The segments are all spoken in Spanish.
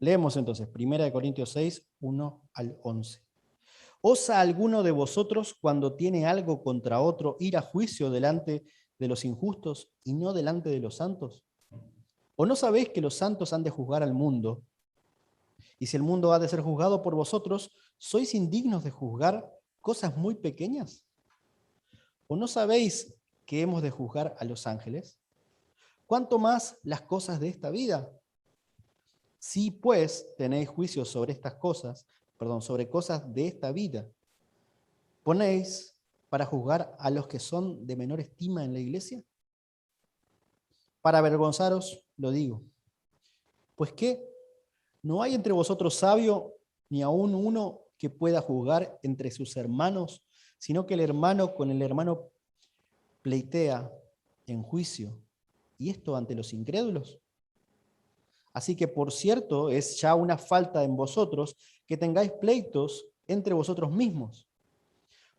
Leemos entonces, 1 Corintios 6, 1 al 11. ¿Osa alguno de vosotros, cuando tiene algo contra otro, ir a juicio delante de los injustos y no delante de los santos? ¿O no sabéis que los santos han de juzgar al mundo? Y si el mundo ha de ser juzgado por vosotros, ¿sois indignos de juzgar cosas muy pequeñas? ¿O no sabéis que hemos de juzgar a los ángeles? ¿Cuánto más las cosas de esta vida? Si pues tenéis juicio sobre estas cosas, sobre cosas de esta vida, ¿ponéis para juzgar a los que son de menor estima en la iglesia? Para avergonzaros lo digo. Pues ¿qué? ¿No hay entre vosotros sabio, ni aun uno que pueda juzgar entre sus hermanos, sino que el hermano con el hermano pleitea en juicio, y esto ante los incrédulos? Así que, por cierto, es ya una falta en vosotros que tengáis pleitos entre vosotros mismos.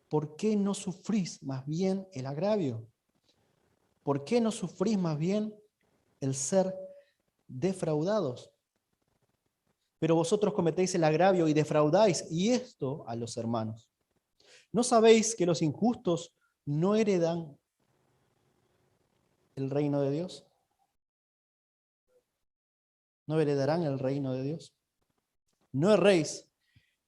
¿Por qué no sufrís más bien el agravio? ¿Por qué no sufrís más bien el ser defraudados? Pero vosotros cometéis el agravio y defraudáis, y esto a los hermanos. ¿No sabéis que los injustos no heredan el reino de Dios? ¿No heredarán el reino de Dios? No erréis,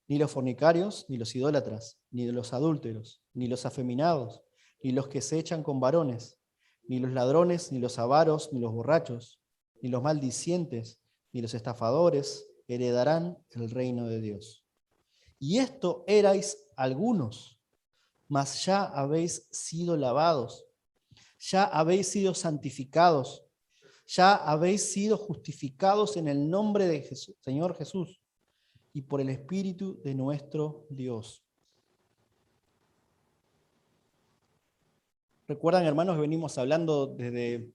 ni los fornicarios, ni los idólatras, ni los adúlteros, ni los afeminados, ni los que se echan con varones, ni los ladrones, ni los avaros, ni los borrachos, ni los maldicientes, ni los estafadores heredarán el reino de Dios. Y esto erais algunos, mas ya habéis sido lavados, ya habéis sido santificados, ya habéis sido justificados en el nombre de Señor Jesús y por el Espíritu de nuestro Dios. Recuerdan, hermanos, que venimos hablando desde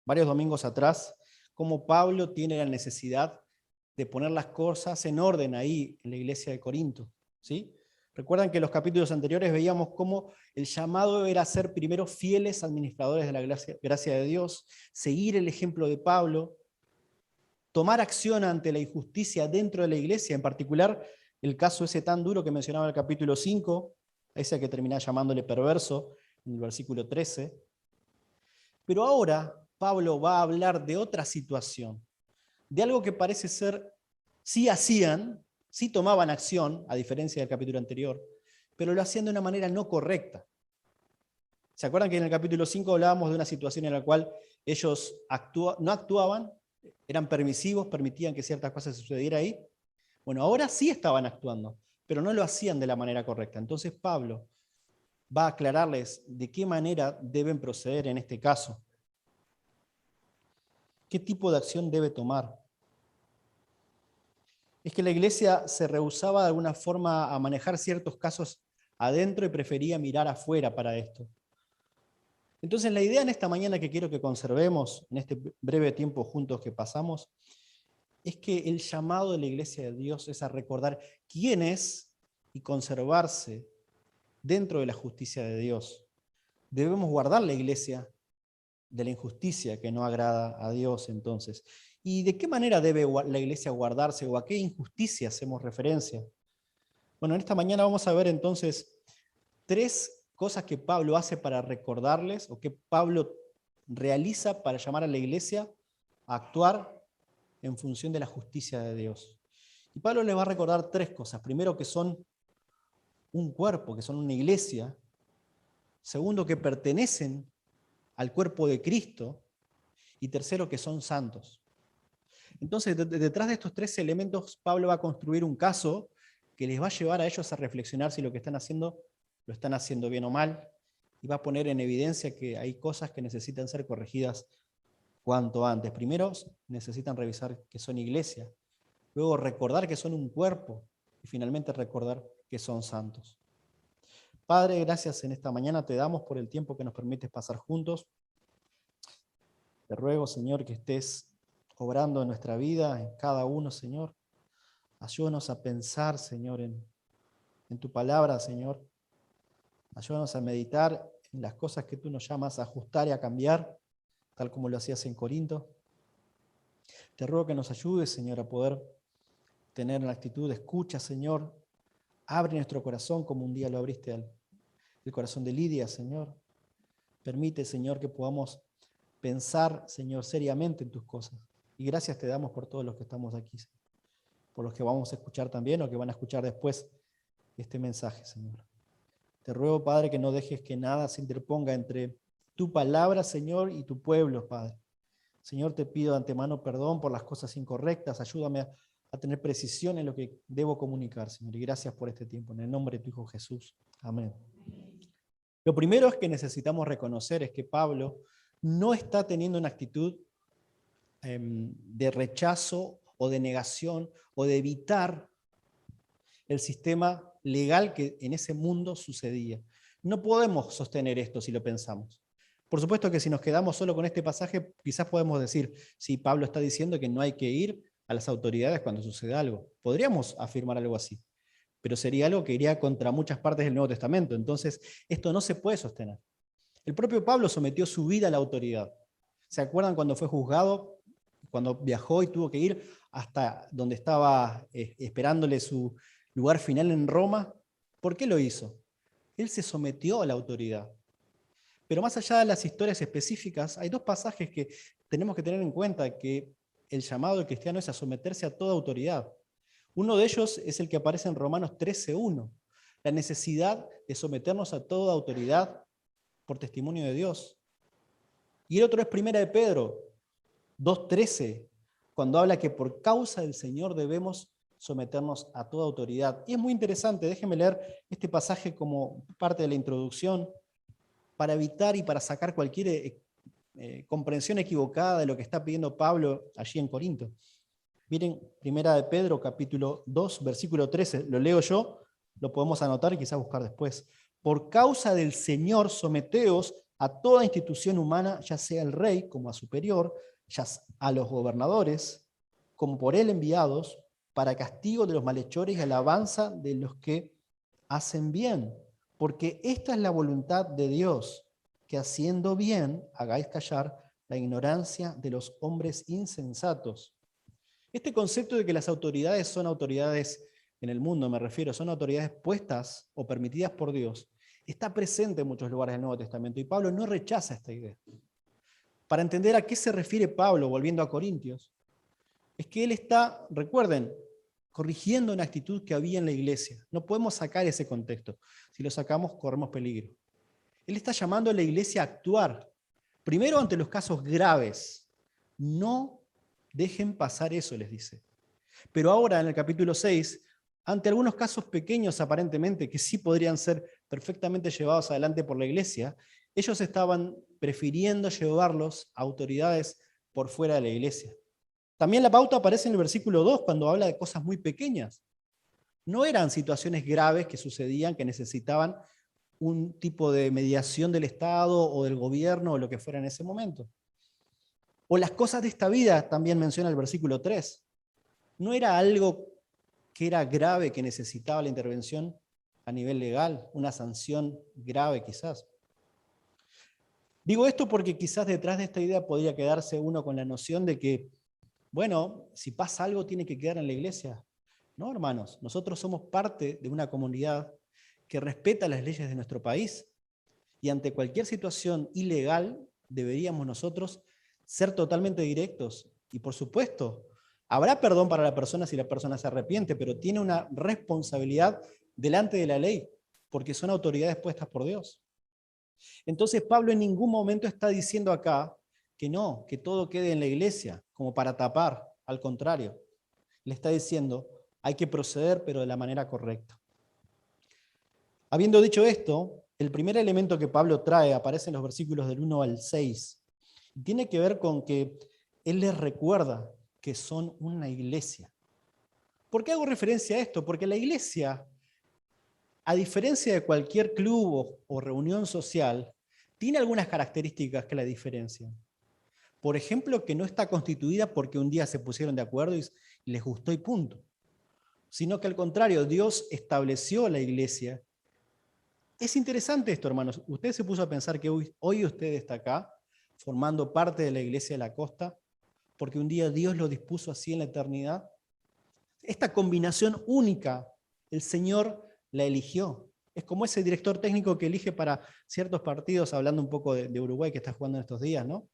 varios domingos atrás, cómo Pablo tiene la necesidad de poner las cosas en orden ahí en la iglesia de Corinto, ¿sí? Recuerdan que en los capítulos anteriores veíamos cómo el llamado era ser primero fieles administradores de la gracia de Dios, seguir el ejemplo de Pablo, tomar acción ante la injusticia dentro de la iglesia, en particular el caso ese tan duro que mencionaba en el capítulo 5, ese que termina llamándole perverso en el versículo 13. Pero ahora Pablo va a hablar de otra situación, de algo que parece ser, sí hacían, sí tomaban acción, a diferencia del capítulo anterior, pero lo hacían de una manera no correcta. ¿Se acuerdan que en el capítulo 5 hablábamos de una situación en la cual ellos no actuaban, eran permisivos, permitían que ciertas cosas sucedieran ahí? Bueno, ahora sí estaban actuando, pero no lo hacían de la manera correcta. Entonces Pablo va a aclararles de qué manera deben proceder en este caso. ¿Qué tipo de acción debe tomar? Es que la iglesia se rehusaba de alguna forma a manejar ciertos casos adentro y prefería mirar afuera para esto. Entonces la idea en esta mañana que quiero que conservemos, en este breve tiempo juntos que pasamos, es que el llamado de la iglesia de Dios es a recordar quién es y conservarse dentro de la justicia de Dios. Debemos guardar la iglesia de la injusticia que no agrada a Dios entonces. ¿Y de qué manera debe la iglesia guardarse o a qué injusticia hacemos referencia? Bueno, en esta mañana vamos a ver entonces 3 cosas que Pablo hace para recordarles o que Pablo realiza para llamar a la iglesia a actuar en función de la justicia de Dios. Y Pablo les va a recordar 3 cosas. Primero, que son un cuerpo, que son una iglesia. Segundo, que pertenecen al cuerpo de Cristo. Y tercero, que son santos. Entonces, detrás de estos 3 elementos, Pablo va a construir un caso que les va a llevar a ellos a reflexionar si lo que están haciendo lo están haciendo bien o mal, y va a poner en evidencia que hay cosas que necesitan ser corregidas cuanto antes. Primero, necesitan revisar que son iglesia, luego recordar que son un cuerpo, y finalmente recordar que son santos. Padre, gracias en esta mañana te damos por el tiempo que nos permites pasar juntos. Te ruego, Señor, que estés obrando en nuestra vida, en cada uno, Señor. Ayúdanos a pensar, Señor, en tu palabra, Señor. Ayúdanos a meditar en las cosas que tú nos llamas a ajustar y a cambiar, tal como lo hacías en Corinto. Te ruego que nos ayudes, Señor, a poder tener la actitud de escucha, Señor. Abre nuestro corazón como un día lo abriste el corazón de Lidia, Señor. Permite, Señor, que podamos pensar, Señor, seriamente en tus cosas. Y gracias te damos por todos los que estamos aquí, Señor. Por los que vamos a escuchar también o que van a escuchar después este mensaje, Señor. Te ruego, Padre, que no dejes que nada se interponga entre tu palabra, Señor, y tu pueblo, Padre. Señor, te pido de antemano perdón por las cosas incorrectas. Ayúdame a tener precisión en lo que debo comunicar, Señor. Y gracias por este tiempo. En el nombre de tu Hijo Jesús. Amén. Lo primero es que necesitamos reconocer es que Pablo no está teniendo una actitud de rechazo o de negación o de evitar el sistema legal que en ese mundo sucedía. No podemos sostener esto si lo pensamos. Por supuesto que si nos quedamos solo con este pasaje, quizás podemos decir, sí, Pablo está diciendo que no hay que ir a las autoridades cuando sucede algo. Podríamos afirmar algo así, pero sería algo que iría contra muchas partes del Nuevo Testamento. Entonces, esto no se puede sostener. El propio Pablo sometió su vida a la autoridad. ¿Se acuerdan cuando fue juzgado? Cuando viajó y tuvo que ir hasta donde estaba esperándole su lugar final en Roma. ¿Por qué lo hizo? Él se sometió a la autoridad. Pero más allá de las historias específicas, hay dos pasajes que tenemos que tener en cuenta, que el llamado del cristiano es a someterse a toda autoridad. Uno de ellos es el que aparece en Romanos 13:1, la necesidad de someternos a toda autoridad por testimonio de Dios. Y el otro es 1 de Pedro 2:13, cuando habla que por causa del Señor debemos someternos a toda autoridad. Y es muy interesante, déjenme leer este pasaje como parte de la introducción, para evitar y para sacar cualquier comprensión equivocada de lo que está pidiendo Pablo allí en Corinto. Miren, 1 de Pedro, capítulo 2, versículo 13, lo leo yo, lo podemos anotar y quizás buscar después. Por causa del Señor, someteos a toda institución humana, ya sea el rey como a superior, ya a los gobernadores, como por él enviados, para castigo de los malhechores y alabanza de los que hacen bien. Porque esta es la voluntad de Dios, que haciendo bien hagáis callar la ignorancia de los hombres insensatos. Este concepto de que las autoridades son autoridades en el mundo, me refiero, son autoridades puestas o permitidas por Dios, está presente en muchos lugares del Nuevo Testamento y Pablo no rechaza esta idea. Para entender a qué se refiere Pablo, volviendo a Corintios, es que él está, recuerden, corrigiendo una actitud que había en la iglesia. No podemos sacar ese contexto. Si lo sacamos, corremos peligro. Él está llamando a la iglesia a actuar, primero ante los casos graves. No dejen pasar eso, les dice. Pero ahora, en el capítulo 6, ante algunos casos pequeños aparentemente, que sí podrían ser perfectamente llevados adelante por la iglesia, ellos estaban prefiriendo llevarlos a autoridades por fuera de la iglesia. También la pauta aparece en el versículo 2 cuando habla de cosas muy pequeñas. No eran situaciones graves que sucedían, que necesitaban un tipo de mediación del Estado o del gobierno o lo que fuera en ese momento. O las cosas de esta vida, también menciona el versículo 3. No era algo que era grave, que necesitaba la intervención a nivel legal, una sanción grave quizás. Digo esto porque quizás detrás de esta idea podría quedarse uno con la noción de que, bueno, si pasa algo tiene que quedar en la iglesia. No, hermanos, nosotros somos parte de una comunidad que respeta las leyes de nuestro país y ante cualquier situación ilegal deberíamos nosotros ser totalmente directos. Y por supuesto, habrá perdón para la persona si la persona se arrepiente, pero tiene una responsabilidad delante de la ley, porque son autoridades puestas por Dios. Entonces Pablo en ningún momento está diciendo acá que no, que todo quede en la iglesia, como para tapar. Al contrario, le está diciendo, hay que proceder, pero de la manera correcta. Habiendo dicho esto, el primer elemento que Pablo trae aparece en los versículos del 1 al 6. Y tiene que ver con que él les recuerda que son una iglesia. ¿Por qué hago referencia a esto? Porque la iglesia, a diferencia de cualquier club o reunión social, tiene algunas características que la diferencian. Por ejemplo, que no está constituida porque un día se pusieron de acuerdo y les gustó y punto. Sino que al contrario, Dios estableció la iglesia. Es interesante esto, hermanos. Usted se puso a pensar que hoy usted está acá, formando parte de la iglesia de la costa, porque un día Dios lo dispuso así en la eternidad. Esta combinación única, el Señor la eligió. Es como ese director técnico que elige para ciertos partidos, hablando un poco de Uruguay que está jugando en estos días, ¿no?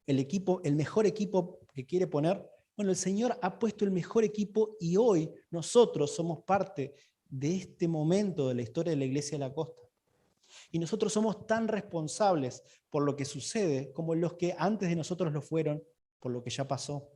El equipo, el mejor equipo que quiere poner. Bueno, el Señor ha puesto el mejor equipo y hoy nosotros somos parte de este momento de la historia de la Iglesia de la Costa. Y nosotros somos tan responsables por lo que sucede como los que antes de nosotros lo fueron por lo que ya pasó.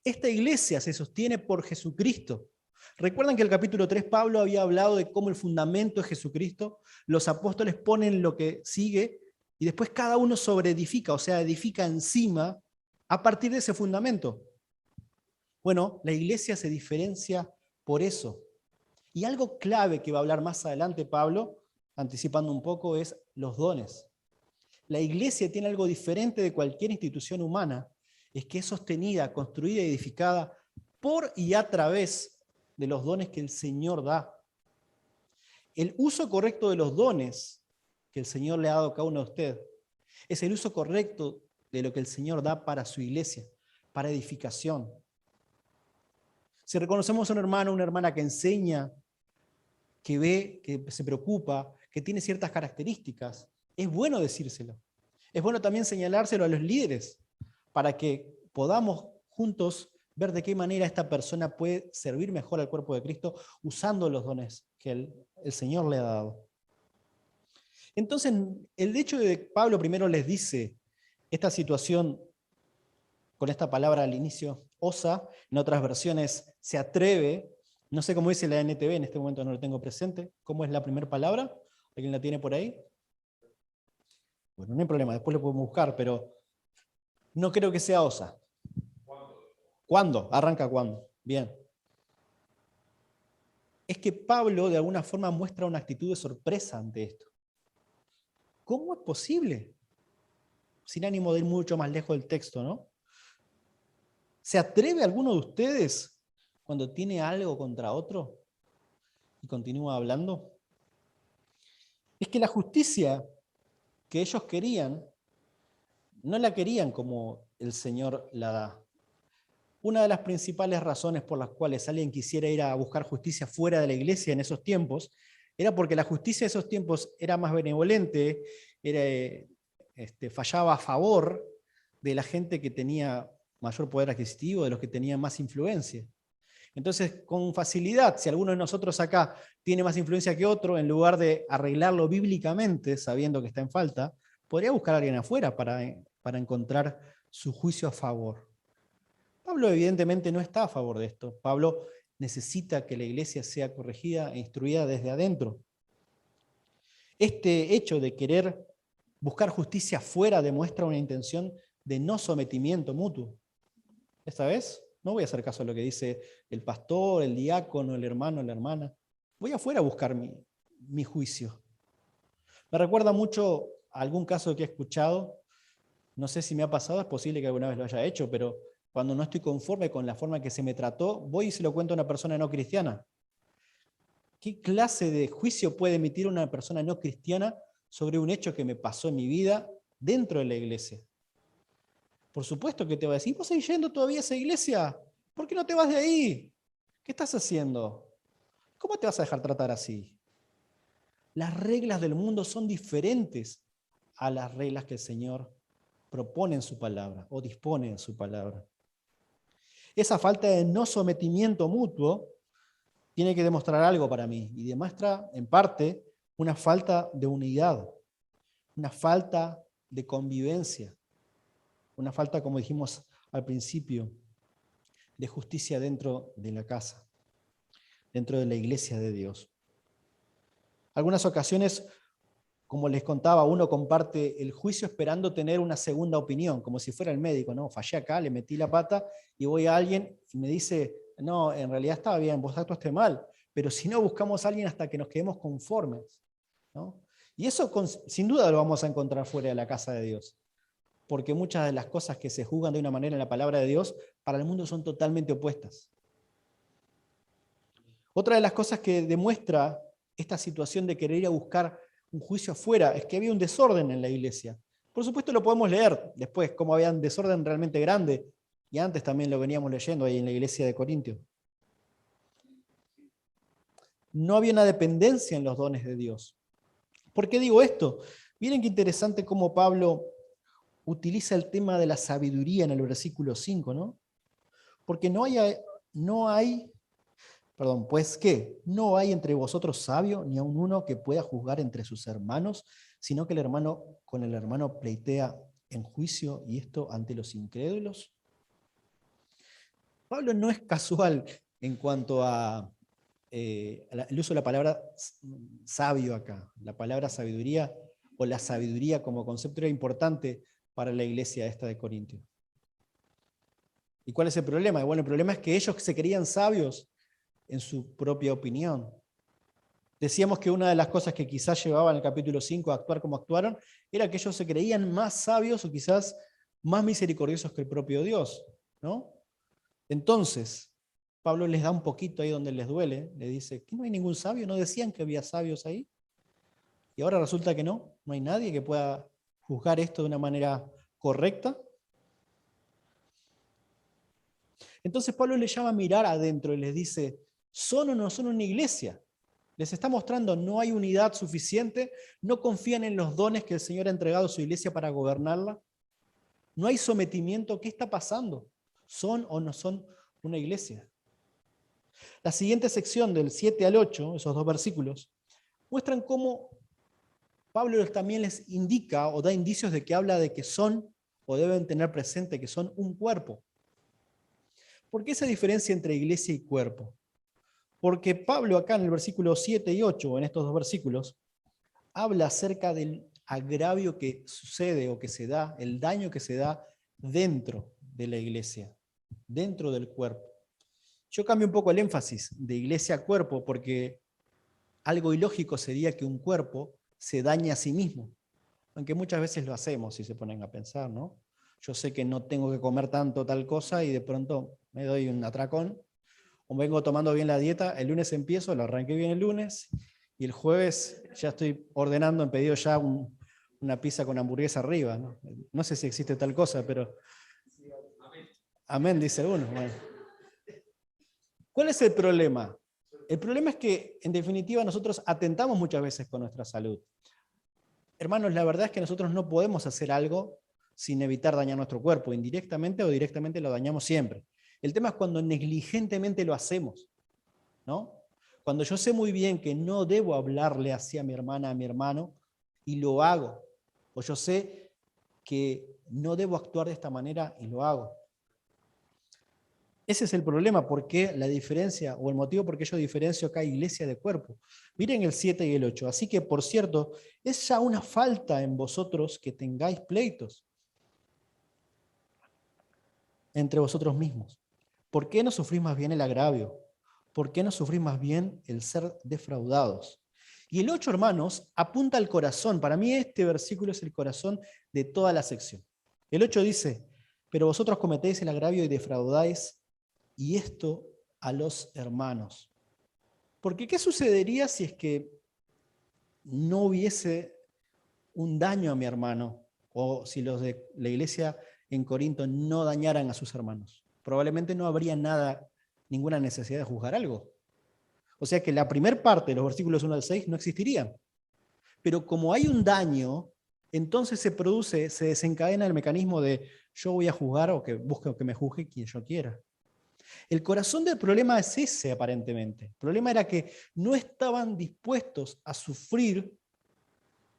Esta iglesia se sostiene por Jesucristo. ¿Recuerdan que el capítulo 3 Pablo había hablado de cómo el fundamento es Jesucristo? Los apóstoles ponen lo que sigue y después cada uno sobreedifica, o sea, edifica encima a partir de ese fundamento. Bueno, la iglesia se diferencia por eso. Y algo clave que va a hablar más adelante Pablo, anticipando un poco, es los dones. La iglesia tiene algo diferente de cualquier institución humana, es que es sostenida, construida y edificada por y a través de los dones que el Señor da. El uso correcto de los dones que el Señor le ha dado a cada uno de ustedes es el uso correcto de lo que el Señor da para su iglesia, para edificación. Si reconocemos a un hermano, una hermana que enseña, que ve, que se preocupa, que tiene ciertas características, es bueno decírselo. Es bueno también señalárselo a los líderes para que podamos juntos ver de qué manera esta persona puede servir mejor al cuerpo de Cristo usando los dones que el Señor le ha dado. Entonces, el hecho de que Pablo primero les dice esta situación con esta palabra al inicio, osa, en otras versiones se atreve, no sé cómo dice la NTV, en este momento no lo tengo presente, ¿cómo es la primera palabra? ¿Alguien la tiene por ahí? Bueno, no hay problema, después lo podemos buscar, pero no creo que sea osa. ¿Cuándo? Arranca cuándo. Bien. Es que Pablo de alguna forma muestra una actitud de sorpresa ante esto. ¿Cómo es posible? Sin ánimo de ir mucho más lejos del texto, ¿no? ¿Se atreve alguno de ustedes cuando tiene algo contra otro y continúa hablando? Es que la justicia que ellos querían, no la querían como el Señor la da. Una de las principales razones por las cuales alguien quisiera ir a buscar justicia fuera de la iglesia en esos tiempos era porque la justicia de esos tiempos era más benevolente, fallaba a favor de la gente que tenía mayor poder adquisitivo, de los que tenían más influencia. Entonces, con facilidad, si alguno de nosotros acá tiene más influencia que otro, en lugar de arreglarlo bíblicamente, sabiendo que está en falta, podría buscar a alguien afuera para encontrar su juicio a favor. Pablo evidentemente no está a favor de esto. Pablo necesita que la iglesia sea corregida e instruida desde adentro. Este hecho de querer buscar justicia fuera demuestra una intención de no sometimiento mutuo. Esta vez no voy a hacer caso a lo que dice el pastor, el diácono, el hermano, la hermana. Voy afuera a buscar mi juicio. Me recuerda mucho a algún caso que he escuchado. No sé si me ha pasado, es posible que alguna vez lo haya hecho, pero cuando no estoy conforme con la forma en que se me trató, voy y se lo cuento a una persona no cristiana. ¿Qué clase de juicio puede emitir una persona no cristiana sobre un hecho que me pasó en mi vida dentro de la iglesia? Por supuesto que te va a decir, ¿vos seguís yendo todavía a esa iglesia? ¿Por qué no te vas de ahí? ¿Qué estás haciendo? ¿Cómo te vas a dejar tratar así? Las reglas del mundo son diferentes a las reglas que el Señor propone en su palabra o dispone en su palabra. Esa falta de no sometimiento mutuo tiene que demostrar algo para mí y demuestra en parte una falta de unidad, una falta de convivencia, una falta, como dijimos al principio, de justicia dentro de la casa, dentro de la iglesia de Dios. Algunas ocasiones, como les contaba, uno comparte el juicio esperando tener una segunda opinión, como si fuera el médico, ¿no? Fallé acá, le metí la pata y voy a alguien y me dice, no, en realidad estaba bien, vos actuaste mal, pero si no buscamos a alguien hasta que nos quedemos conformes, ¿no? Y eso sin duda lo vamos a encontrar fuera de la casa de Dios, porque muchas de las cosas que se juzgan de una manera en la palabra de Dios, para el mundo son totalmente opuestas. Otra de las cosas que demuestra esta situación de querer ir a buscar un juicio afuera es que había un desorden en la iglesia. Por supuesto lo podemos leer después, cómo había un desorden realmente grande, y antes también lo veníamos leyendo ahí en la iglesia de Corintios. No había una dependencia en los dones de Dios. ¿Por qué digo esto? Miren qué interesante cómo Pablo utiliza el tema de la sabiduría en el versículo 5, ¿no? Porque pues ¿qué? No hay entre vosotros sabio, ni aun uno que pueda juzgar entre sus hermanos, sino que el hermano con el hermano pleitea en juicio, y esto ante los incrédulos. Pablo no es casual en cuanto a el uso de la palabra sabio acá. La palabra sabiduría o la sabiduría como concepto era importante para la iglesia esta de Corintios. ¿Y cuál es el problema? Bueno, el problema es que ellos se creían sabios en su propia opinión. Decíamos que una de las cosas que quizás llevaban el capítulo 5 a actuar como actuaron era que ellos se creían más sabios o quizás más misericordiosos que el propio Dios, ¿no? Entonces, Pablo les da un poquito ahí donde les duele, le dice, ¿que no hay ningún sabio? ¿No decían que había sabios ahí? Y ahora resulta que no hay nadie que pueda juzgar esto de una manera correcta. Entonces Pablo les llama a mirar adentro y les dice, ¿son o no son una iglesia? Les está mostrando, no hay unidad suficiente, no confían en los dones que el Señor ha entregado a su iglesia para gobernarla, no hay sometimiento. ¿Qué está pasando? ¿Son o no son una iglesia? La siguiente sección, del 7 al 8, esos dos versículos, muestran cómo Pablo también les indica o da indicios de que habla de que son o deben tener presente que son un cuerpo. ¿Por qué esa diferencia entre iglesia y cuerpo? Porque Pablo acá en el versículo 7 y 8, en estos dos versículos, habla acerca del agravio que sucede o que se da, el daño que se da dentro de la iglesia, dentro del cuerpo. Yo cambio un poco el énfasis de iglesia a cuerpo porque algo ilógico sería que un cuerpo se dañe a sí mismo, aunque muchas veces lo hacemos si se ponen a pensar, ¿no? Yo sé que no tengo que comer tanto tal cosa y de pronto me doy un atracón, o vengo tomando bien la dieta, el lunes empiezo, lo arranqué bien el lunes, y el jueves ya estoy ordenando, en pedido ya una pizza con hamburguesa arriba, ¿no? No sé si existe tal cosa, pero... Amén, dice uno. Bueno. ¿Cuál es el problema? El problema es que, en definitiva, nosotros atentamos muchas veces con nuestra salud. Hermanos, la verdad es que nosotros no podemos hacer algo sin evitar dañar nuestro cuerpo. Indirectamente o directamente lo dañamos siempre. El tema es cuando negligentemente lo hacemos, ¿no? Cuando yo sé muy bien que no debo hablarle así a mi hermana, a mi hermano, y lo hago. O yo sé que no debo actuar de esta manera y lo hago. Ese es el problema, porque la diferencia, o el motivo por qué yo diferencio acá iglesia de cuerpo. Miren el 7 y el 8. Así que, por cierto, es ya una falta en vosotros que tengáis pleitos entre vosotros mismos. ¿Por qué no sufrís más bien el agravio? ¿Por qué no sufrís más bien el ser defraudados? Y el 8, hermanos, apunta al corazón. Para mí este versículo es el corazón de toda la sección. El 8 dice, pero vosotros cometéis el agravio y defraudáis, y esto a los hermanos. Porque ¿qué sucedería si es que no hubiese un daño a mi hermano? O si los de la iglesia en Corinto no dañaran a sus hermanos. Probablemente no habría ninguna necesidad de juzgar algo. O sea que la primera parte de los versículos 1 al 6 no existirían. Pero como hay un daño, entonces se desencadena el mecanismo de yo voy a juzgar o que busque o que me juzgue quien yo quiera. El corazón del problema es ese, aparentemente. El problema era que no estaban dispuestos a sufrir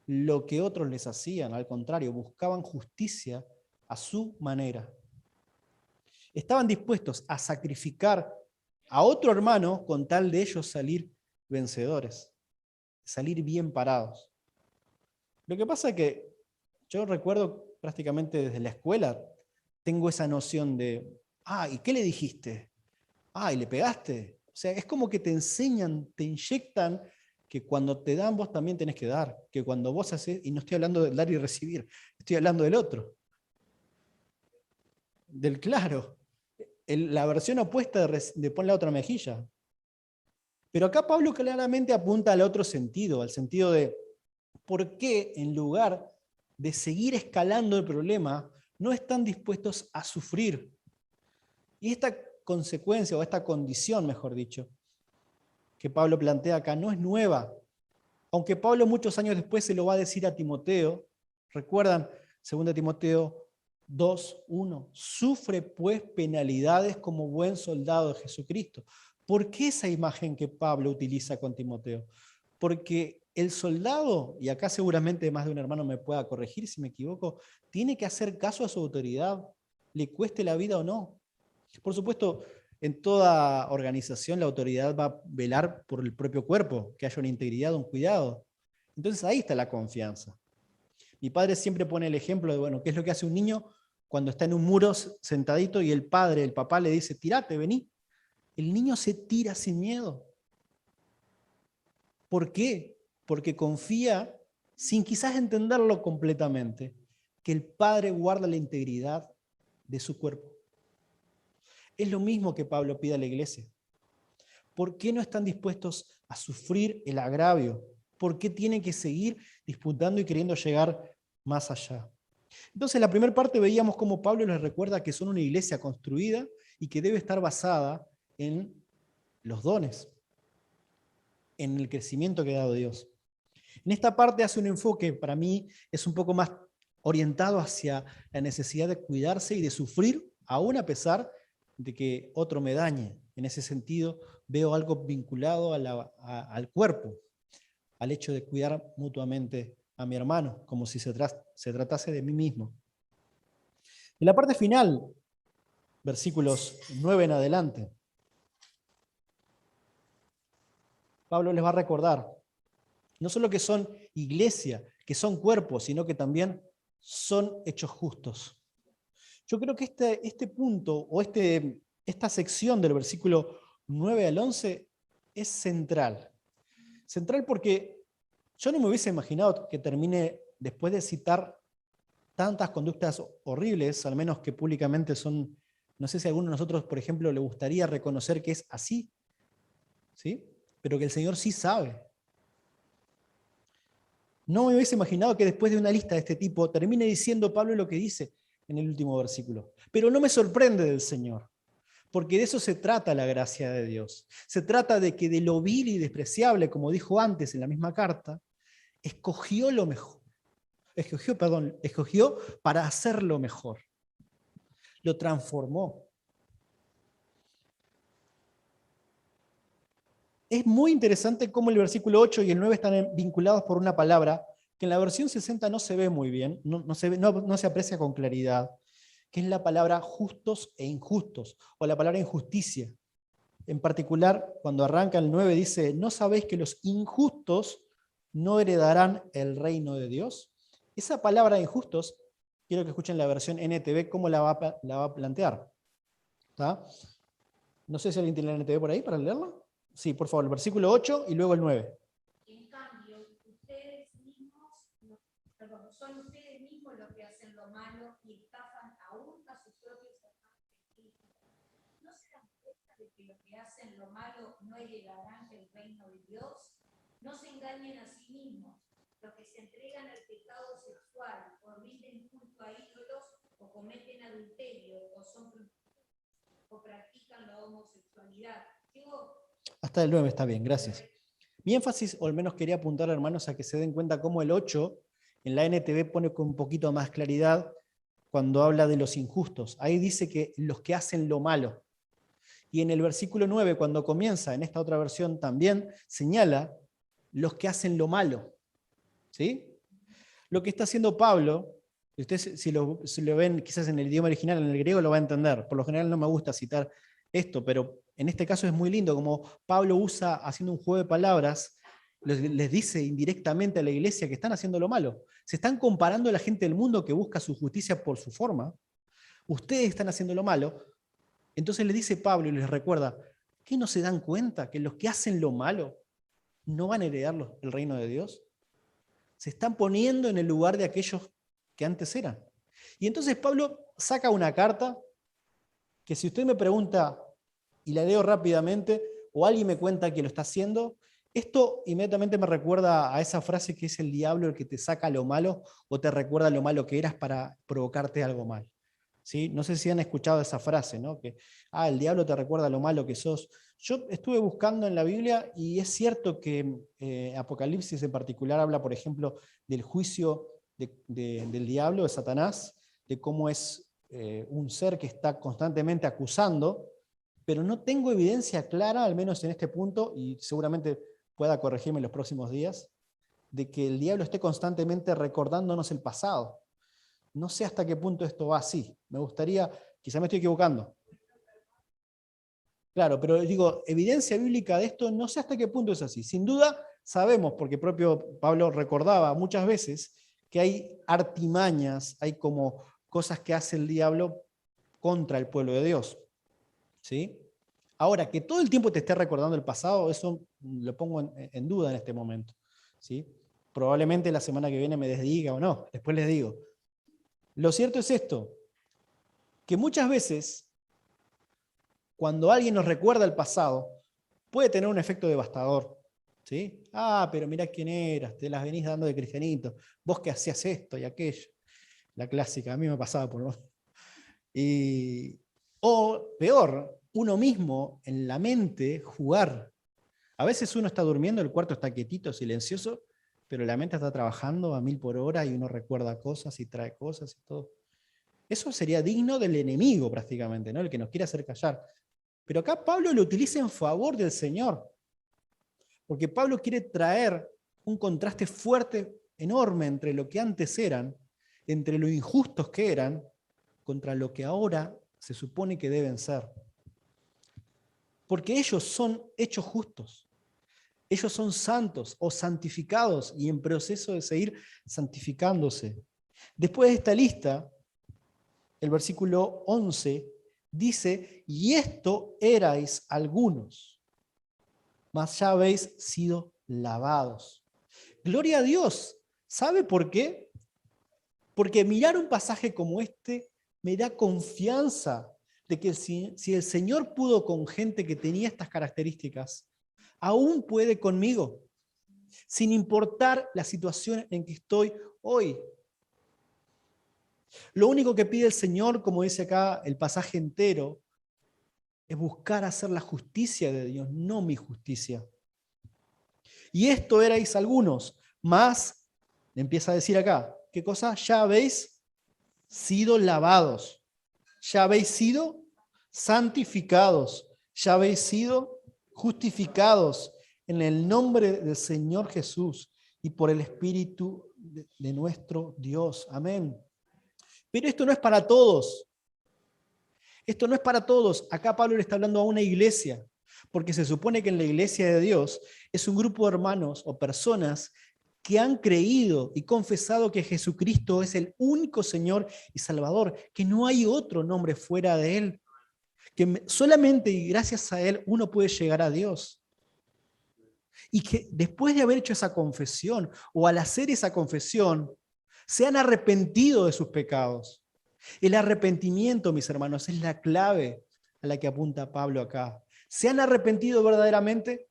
lo que otros les hacían, al contrario, buscaban justicia a su manera. Estaban dispuestos a sacrificar a otro hermano con tal de ellos salir vencedores, salir bien parados. Lo que pasa es que yo recuerdo prácticamente desde la escuela, tengo esa noción de, ¿y qué le dijiste? ¿Y le pegaste? O sea, es como que te enseñan, te inyectan que cuando te dan vos también tenés que dar, que cuando vos haces, y no estoy hablando de dar y recibir, estoy hablando del otro, del claro, la versión opuesta de pon la otra mejilla. Pero acá Pablo claramente apunta al otro sentido, al sentido de por qué en lugar de seguir escalando el problema, no están dispuestos a sufrir. Y esta consecuencia, o esta condición, mejor dicho, que Pablo plantea acá, no es nueva. Aunque Pablo muchos años después se lo va a decir a Timoteo, recuerdan 2 Timoteo 2:1, sufre pues penalidades como buen soldado de Jesucristo. ¿Por qué esa imagen que Pablo utiliza con Timoteo? Porque el soldado, y acá seguramente más de un hermano me pueda corregir si me equivoco, tiene que hacer caso a su autoridad, le cueste la vida o no. Por supuesto, en toda organización la autoridad va a velar por el propio cuerpo, que haya una integridad, un cuidado. Entonces ahí está la confianza. Mi padre siempre pone el ejemplo de, bueno, ¿qué es lo que hace un niño cuando está en un muro sentadito y el padre, el papá le dice, tirate, vení? El niño se tira sin miedo. ¿Por qué? Porque confía, sin quizás entenderlo completamente, que el padre guarda la integridad de su cuerpo. Es lo mismo que Pablo pide a la iglesia. ¿Por qué no están dispuestos a sufrir el agravio? ¿Por qué tienen que seguir disputando y queriendo llegar más allá? Entonces, la primera parte veíamos cómo Pablo les recuerda que son una iglesia construida y que debe estar basada en los dones, en el crecimiento que ha dado Dios. En esta parte hace un enfoque, para mí, es un poco más orientado hacia la necesidad de cuidarse y de sufrir, aún a pesar de que otro me dañe. En ese sentido, veo algo vinculado al cuerpo, al hecho de cuidar mutuamente a mi hermano, como si se tratase de mí mismo. En la parte final, versículos 9 en adelante, Pablo les va a recordar no solo que son iglesia, que son cuerpos, sino que también son hechos justos. Yo creo que este punto o esta sección del versículo 9 al 11 es central. Central porque yo no me hubiese imaginado que termine, después de citar tantas conductas horribles, al menos que públicamente son, no sé si a alguno de nosotros, por ejemplo, le gustaría reconocer que es así, ¿sí? Pero que el Señor sí sabe. No me hubiese imaginado que después de una lista de este tipo termine diciendo Pablo lo que dice en el último versículo. Pero no me sorprende del Señor, porque de eso se trata la gracia de Dios. Se trata de que de lo vil y despreciable, como dijo antes en la misma carta, escogió lo mejor. Escogió para hacerlo mejor. Lo transformó. Es muy interesante cómo el versículo 8 y el 9 están vinculados por una palabra que en la versión 60 no se ve muy bien, no se aprecia con claridad, que es la palabra justos e injustos, o la palabra injusticia. En particular, cuando arranca el 9 dice, ¿no sabéis que los injustos no heredarán el reino de Dios? Esa palabra injustos, quiero que escuchen la versión NTV, cómo la va a plantear. ¿Está? No sé si alguien tiene la NTV por ahí para leerla. Sí, por favor, el versículo 8 y luego el 9. En cambio, son ustedes mismos los que hacen lo malo y estafan aún a sus propios hermanos en Cristo. ¿No se dan cuenta de que los que hacen lo malo no heredarán el reino de Dios? No se engañen a sí mismos. Los que se entregan al pecado sexual o rinden culto a ídolos o cometen adulterio o practican la homosexualidad. Hasta el 9 está bien, gracias. Mi énfasis, o al menos quería apuntar, hermanos, a que se den cuenta cómo el 8 en la NTV pone con un poquito más claridad cuando habla de los injustos. Ahí dice que los que hacen lo malo. Y en el versículo 9, cuando comienza, en esta otra versión también, señala los que hacen lo malo. ¿Sí? Lo que está haciendo Pablo, y ustedes si lo ven quizás en el idioma original, en el griego, lo va a entender. Por lo general no me gusta citar esto, pero en este caso es muy lindo, como Pablo usa, haciendo un juego de palabras, les dice indirectamente a la iglesia que están haciendo lo malo. Se están comparando a la gente del mundo que busca su justicia por su forma. Ustedes están haciendo lo malo. Entonces le dice Pablo y les recuerda, ¿qué no se dan cuenta que los que hacen lo malo no van a heredar el reino de Dios? Se están poniendo en el lugar de aquellos que antes eran. Y entonces Pablo saca una carta que si usted me pregunta, y la leo rápidamente, o alguien me cuenta que lo está haciendo, Esto inmediatamente me recuerda a esa frase que es el diablo el que te saca lo malo o te recuerda lo malo que eras para provocarte algo mal. ¿Sí? No sé si han escuchado esa frase, ¿no? Que el diablo te recuerda lo malo que sos. Yo estuve buscando en la Biblia y es cierto que Apocalipsis en particular habla, por ejemplo, del juicio del diablo, de Satanás, de cómo es un ser que está constantemente acusando, pero no tengo evidencia clara, al menos en este punto, y seguramente pueda corregirme en los próximos días, de que el diablo esté constantemente recordándonos el pasado. No sé hasta qué punto esto va así. Me gustaría, quizá me estoy equivocando. Claro, pero digo, evidencia bíblica de esto, no sé hasta qué punto es así. Sin duda, sabemos, porque propio Pablo recordaba muchas veces, que hay artimañas, hay como cosas que hace el diablo contra el pueblo de Dios. ¿Sí? Ahora, que todo el tiempo te esté recordando el pasado, eso lo pongo en duda en este momento. ¿Sí? Probablemente la semana que viene me desdiga o no, después les digo. Lo cierto es esto, que muchas veces, cuando alguien nos recuerda el pasado, puede tener un efecto devastador. ¿Sí? Pero mirá quién eras, te las venís dando de cristianito, vos que hacías esto y aquello. La clásica, a mí me pasaba por vos. O peor, uno mismo en la mente jugar. A veces uno está durmiendo, el cuarto está quietito, silencioso, pero la mente está trabajando a 1000 por hora y uno recuerda cosas y trae cosas y todo. Eso sería digno del enemigo prácticamente, ¿no? El que nos quiere hacer callar. Pero acá Pablo lo utiliza en favor del Señor, porque Pablo quiere traer un contraste fuerte, enorme, entre lo que antes eran, entre lo injustos que eran, contra lo que ahora se supone que deben ser. Porque ellos son hechos justos. Ellos son santos o santificados y en proceso de seguir santificándose. Después de esta lista, el versículo 11 dice, y esto erais algunos, mas ya habéis sido lavados. Gloria a Dios. ¿Sabe por qué? Porque mirar un pasaje como este me da confianza de que si el Señor pudo con gente que tenía estas características, aún puede conmigo, sin importar la situación en que estoy hoy. Lo único que pide el Señor, como dice acá el pasaje entero, es buscar hacer la justicia de Dios, no mi justicia. Y esto erais algunos, más, empieza a decir acá, ¿qué cosa? Ya habéis sido lavados, ya habéis sido santificados, ya habéis sido justificados en el nombre del Señor Jesús y por el Espíritu de nuestro Dios. Amén. Pero esto no es para todos. Esto no es para todos. Acá Pablo le está hablando a una iglesia, porque se supone que en la iglesia de Dios es un grupo de hermanos o personas que han creído y confesado que Jesucristo es el único Señor y Salvador, que no hay otro nombre fuera de Él, que solamente y gracias a Él uno puede llegar a Dios. Y que después de haber hecho esa confesión o al hacer esa confesión, se han arrepentido de sus pecados. El arrepentimiento, mis hermanos, es la clave a la que apunta Pablo acá. ¿Se han arrepentido verdaderamente?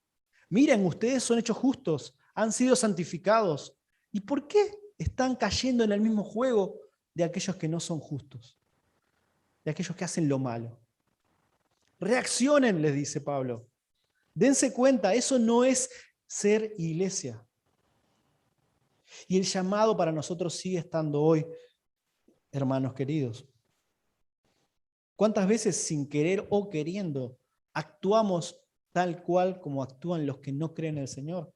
Miren, ustedes son hechos justos, han sido santificados. ¿Y por qué están cayendo en el mismo juego de aquellos que no son justos? De aquellos que hacen lo malo. Reaccionen, les dice Pablo. Dense cuenta, eso no es ser iglesia. Y el llamado para nosotros sigue estando hoy, hermanos queridos. ¿Cuántas veces sin querer o queriendo actuamos tal cual como actúan los que no creen en el Señor?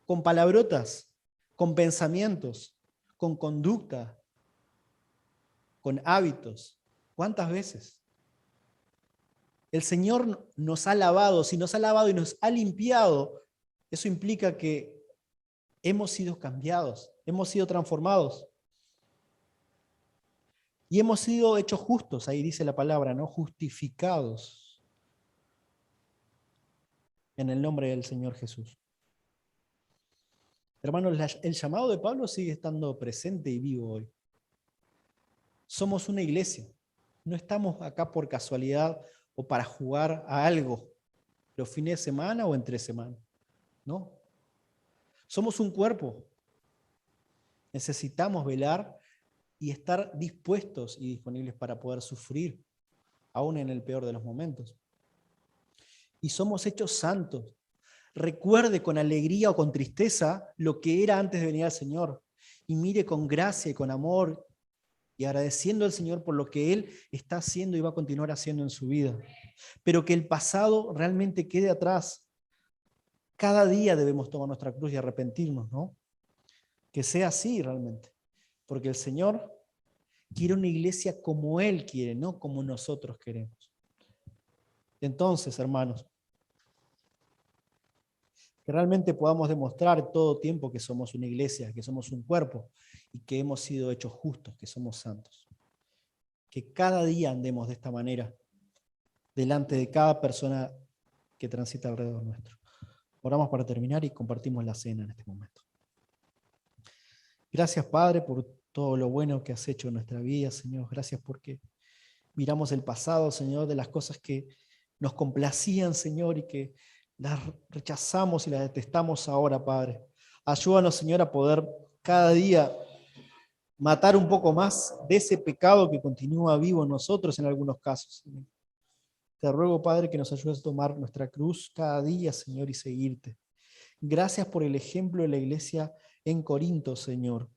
Con palabrotas, con pensamientos, con conducta, con hábitos. ¿Cuántas veces? El Señor nos ha lavado, si nos ha lavado y nos ha limpiado, eso implica que hemos sido cambiados, hemos sido transformados. Y hemos sido hechos justos, ahí dice la palabra, ¿no? Justificados en el nombre del Señor Jesús. Hermanos, el llamado de Pablo sigue estando presente y vivo hoy. Somos una iglesia. No estamos acá por casualidad o para jugar a algo los fines de semana o entre semana. No. Somos un cuerpo. Necesitamos velar y estar dispuestos y disponibles para poder sufrir, aún en el peor de los momentos. Y somos hechos santos. Recuerde con alegría o con tristeza lo que era antes de venir al Señor. Y mire con gracia y con amor y agradeciendo al Señor por lo que Él está haciendo y va a continuar haciendo en su vida. Pero que el pasado realmente quede atrás. Cada día debemos tomar nuestra cruz y arrepentirnos, ¿no? Que sea así realmente. Porque el Señor quiere una iglesia como Él quiere, no como nosotros queremos. Entonces, hermanos, que realmente podamos demostrar todo tiempo que somos una iglesia, que somos un cuerpo y que hemos sido hechos justos, que somos santos. Que cada día andemos de esta manera delante de cada persona que transita alrededor nuestro. Oramos para terminar y compartimos la cena en este momento. Gracias, Padre, por todo lo bueno que has hecho en nuestra vida, Señor. Gracias porque miramos el pasado, Señor, de las cosas que nos complacían, Señor, y que las rechazamos y las detestamos ahora, Padre. Ayúdanos, Señor, a poder cada día matar un poco más de ese pecado que continúa vivo en nosotros en algunos casos, Señor. Te ruego, Padre, que nos ayudes a tomar nuestra cruz cada día, Señor, y seguirte. Gracias por el ejemplo de la iglesia en Corinto, Señor.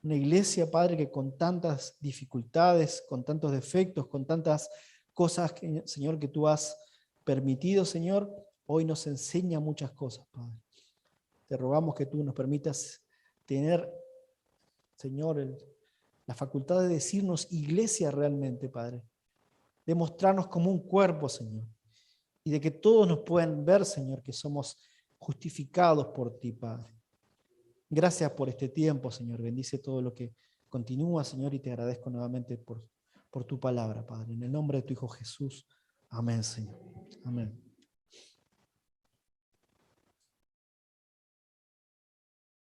Una iglesia, Padre, que con tantas dificultades, con tantos defectos, con tantas cosas, Señor, que tú has permitido, Señor, hoy nos enseña muchas cosas, Padre. Te rogamos que tú nos permitas tener, Señor, la facultad de decirnos iglesia realmente, Padre. De mostrarnos como un cuerpo, Señor. Y de que todos nos puedan ver, Señor, que somos justificados por ti, Padre. Gracias por este tiempo, Señor. Bendice todo lo que continúa, Señor, y te agradezco nuevamente por tu palabra, Padre. En el nombre de tu Hijo Jesús. Amén, Señor. Amén.